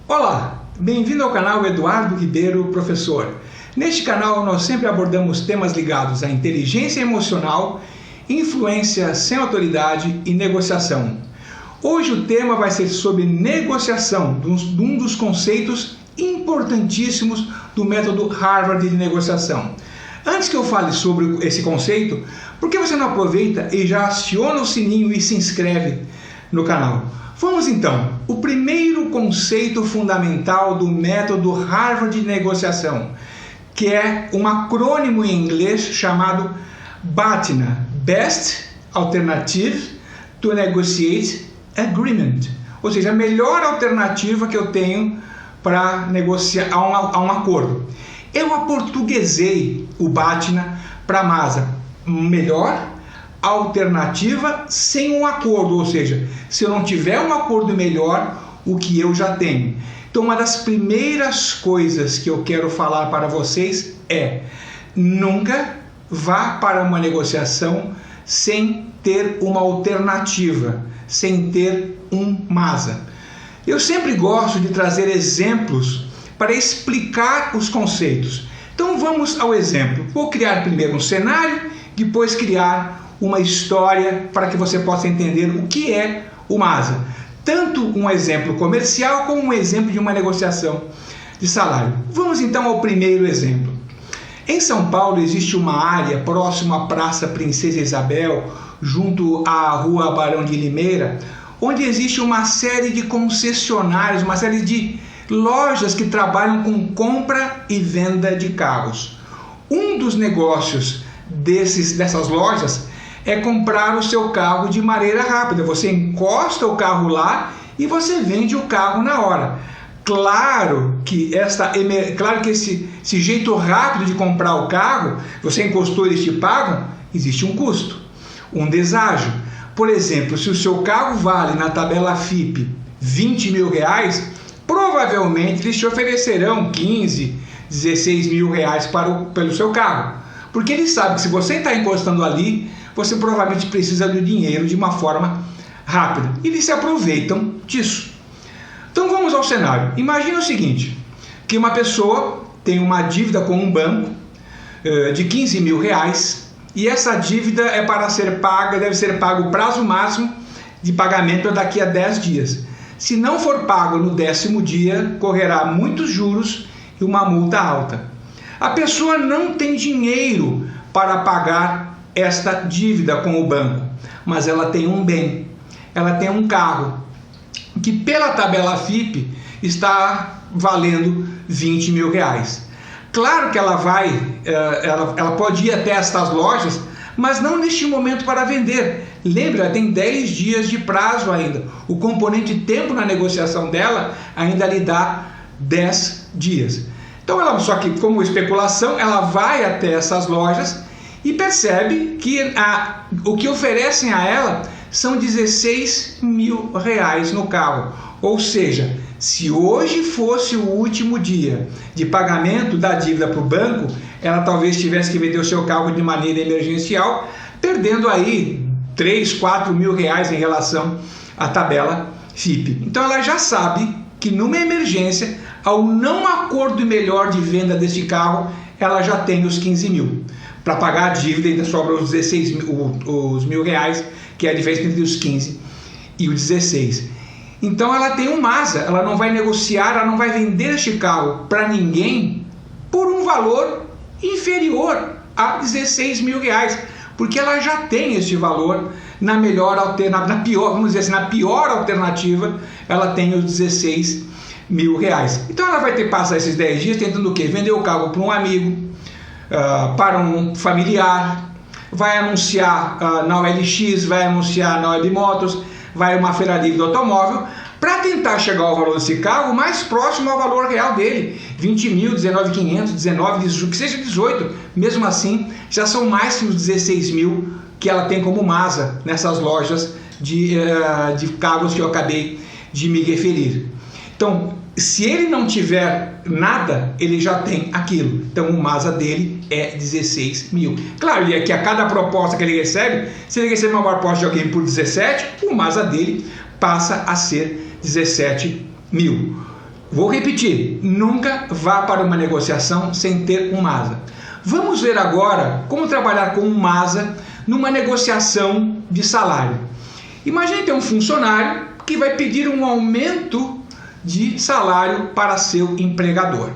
Olá, bem-vindo ao canal Eduardo Ribeiro Professor. Neste canal nós sempre abordamos temas ligados à inteligência emocional, influência sem autoridade e negociação. Hoje o tema vai ser sobre negociação, um dos conceitos importantíssimos do método Harvard de negociação. Antes que eu fale sobre esse conceito, por que você não aproveita e já aciona o sininho e se inscreve no canal? Vamos então, o primeiro conceito fundamental do método Harvard de negociação, que é um acrônimo em inglês chamado BATNA, Best Alternative to Negotiate Agreement, ou seja, a melhor alternativa que eu tenho para negociar a um acordo. Eu aportuguesei o BATNA para Masa, melhor alternativa sem um acordo, ou seja, se eu não tiver um acordo melhor, o que eu já tenho. Então, uma das primeiras coisas que eu quero falar para vocês é: nunca vá para uma negociação sem ter uma alternativa, sem ter um Masa. Eu sempre gosto de trazer exemplos para explicar os conceitos. Então vamos ao exemplo. Vou criar primeiro um cenário, depois criar uma história para que você possa entender o que é o Masa. Tanto um exemplo comercial como um exemplo de uma negociação de salário. Vamos então ao primeiro exemplo. Em São Paulo existe uma área próxima à Praça Princesa Isabel, junto à Rua Barão de Limeira, onde existe uma série de concessionários, uma série de lojas que trabalham com compra e venda de carros. Um dos negócios dessas lojas é comprar o seu carro de maneira rápida. Você encosta o carro lá e você vende o carro na hora. Claro que esse jeito rápido de comprar o carro, você encostou e eles te pagam, existe um custo, um deságio. Por exemplo, se o seu carro vale na tabela FIPE 20 mil reais, provavelmente eles te oferecerão 15, 16 mil reais pelo seu carro. Porque eles sabem que se você está encostando ali, você provavelmente precisa do dinheiro de uma forma rápida. E eles se aproveitam disso. Então vamos ao cenário. Imagina o seguinte, que uma pessoa tem uma dívida com um banco de 15 mil reais e essa dívida é para ser paga, deve ser pago o prazo máximo de pagamento daqui a 10 dias. Se não for pago no 10º dia, correrá muitos juros e uma multa alta. A pessoa não tem dinheiro para pagar esta dívida com o banco, mas ela tem um bem, ela tem um carro, que pela tabela FIPE está valendo 20 mil reais. Claro que ela pode ir até estas lojas, mas não neste momento para vender. Lembra, ela tem 10 dias de prazo ainda. O componente tempo na negociação dela ainda lhe dá 10 dias. Então, só que como especulação, ela vai até essas lojas e percebe que o que oferecem a ela são 16 mil reais no carro. Ou seja, se hoje fosse o último dia de pagamento da dívida para o banco, ela talvez tivesse que vender o seu carro de maneira emergencial, perdendo aí 3, 4 mil reais em relação à tabela FIPE. Então ela já sabe que numa emergência, ao não acordo melhor de venda deste carro, ela já tem os 15 mil. Para pagar a dívida ainda sobra os 16 mil, os mil reais, que é a diferença entre os 15 e os 16. Então ela tem um Masa, ela não vai negociar, ela não vai vender este carro para ninguém por um valor inferior a 16 mil reais, porque ela já tem este valor na pior alternativa, ela tem os 16 mil reais. Então ela vai ter que passar esses 10 dias tentando o quê? Vender o carro para um amigo, para um familiar, vai anunciar na OLX, vai anunciar na Webmotors, vai a uma feira livre do automóvel, para tentar chegar ao valor desse carro mais próximo ao valor real dele, 20 mil, 19.500, 19, que seja 18, mesmo assim já são mais que os 16 mil que ela tem como Masa nessas lojas de carros que eu acabei de me referir. Então, se ele não tiver nada, ele já tem aquilo. Então, o Masa dele é 16 mil. Claro, que a cada proposta que ele recebe, se ele receber uma proposta de alguém por 17, o Masa dele passa a ser 17 mil. Vou repetir, nunca vá para uma negociação sem ter um MASA. Vamos ver agora como trabalhar com um MASA numa negociação de salário. Imagine ter um funcionário que vai pedir um aumento de salário para seu empregador.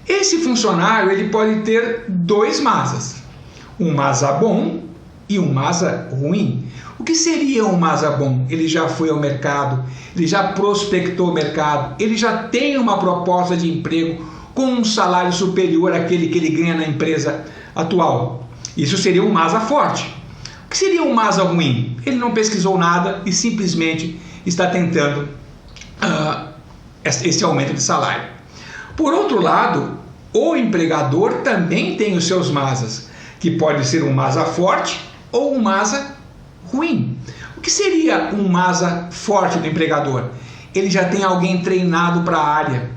Esse funcionário ele pode ter dois MASAs, um MASA bom e um MASA ruim. O que seria um MASA bom? Ele já foi ao mercado, ele já prospectou o mercado, ele já tem uma proposta de emprego com um salário superior àquele que ele ganha na empresa atual. Isso seria um MASA forte. O que seria um MASA ruim? Ele não pesquisou nada e simplesmente está tentando esse aumento de salário. Por outro lado, o empregador também tem os seus MASAs, que pode ser um MASA forte ou um MASA ruim. O que seria um MASA forte do empregador? Ele já tem alguém treinado para a área.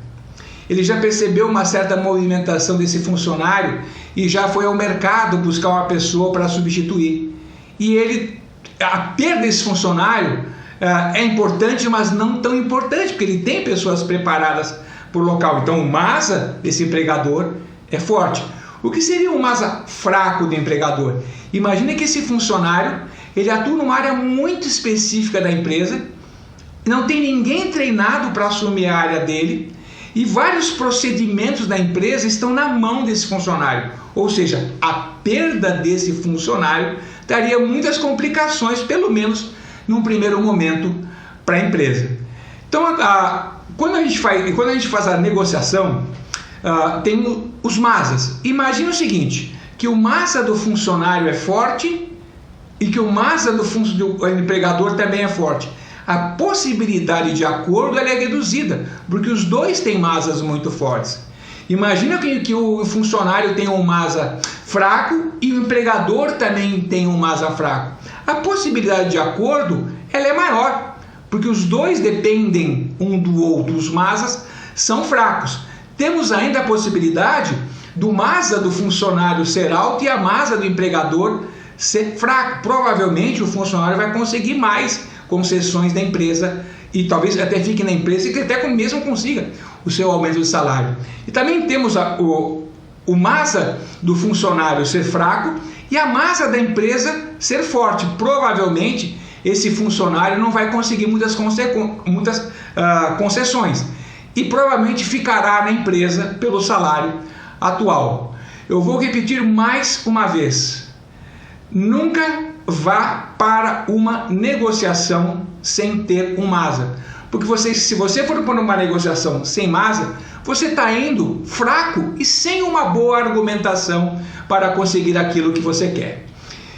Ele já percebeu uma certa movimentação desse funcionário e já foi ao mercado buscar uma pessoa para substituir. E a perda desse funcionário é importante, mas não tão importante, porque ele tem pessoas preparadas para o local. Então o MASA desse empregador é forte. O que seria um MASA fraco do empregador? Imagine que esse funcionário ele atua numa área muito específica da empresa, não tem ninguém treinado para assumir a área dele e vários procedimentos da empresa estão na mão desse funcionário. Ou seja, a perda desse funcionário daria muitas complicações, pelo menos num primeiro momento, para a empresa. Então, quando a gente faz a negociação, tem os MASAs. Imagina o seguinte, que o MASA do funcionário é forte e que o MASA do empregador também é forte. A possibilidade de acordo ela é reduzida, porque os dois têm MASAs muito fortes. Imagina que o funcionário tem um MASA fraco e o empregador também tem um MASA fraco. A possibilidade de acordo ela é maior, porque os dois dependem um do outro, os MASAs são fracos. Temos ainda a possibilidade do MASA do funcionário ser alto e a MASA do empregador ser fraco. Provavelmente o funcionário vai conseguir mais concessões da empresa e talvez até fique na empresa e até mesmo consiga o seu aumento de salário. E também temos o MASA do funcionário ser fraco e a MASA da empresa ser forte. Provavelmente esse funcionário não vai conseguir muitas concessões e provavelmente ficará na empresa pelo salário atual. Eu vou repetir mais uma vez. Nunca vá para uma negociação sem ter um MASA. Porque se você for para uma negociação sem MASA, você está indo fraco e sem uma boa argumentação para conseguir aquilo que você quer.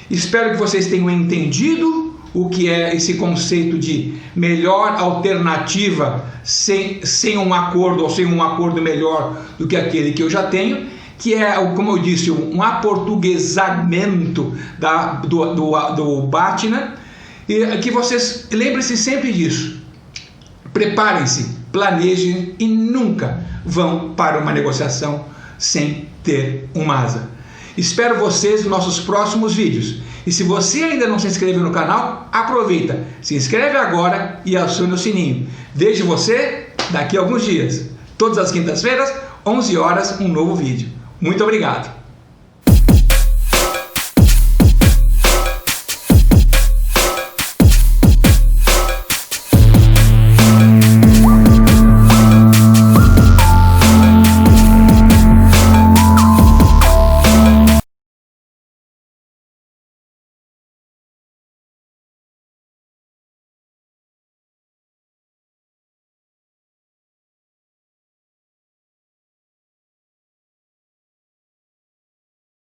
Espero que vocês tenham entendido o que é esse conceito de melhor alternativa sem um acordo ou sem um acordo melhor do que aquele que eu já tenho, que é, como eu disse, um aportuguesamento do BATNA, e que vocês lembrem-se sempre disso. Preparem-se, planejem e nunca vão para uma negociação sem ter um MASA. Espero vocês nos nossos próximos vídeos. E se você ainda não se inscreveu no canal, aproveita, se inscreve agora e acione o sininho. Vejo você daqui a alguns dias. Todas as quintas-feiras, 11 horas, um novo vídeo. Muito obrigado!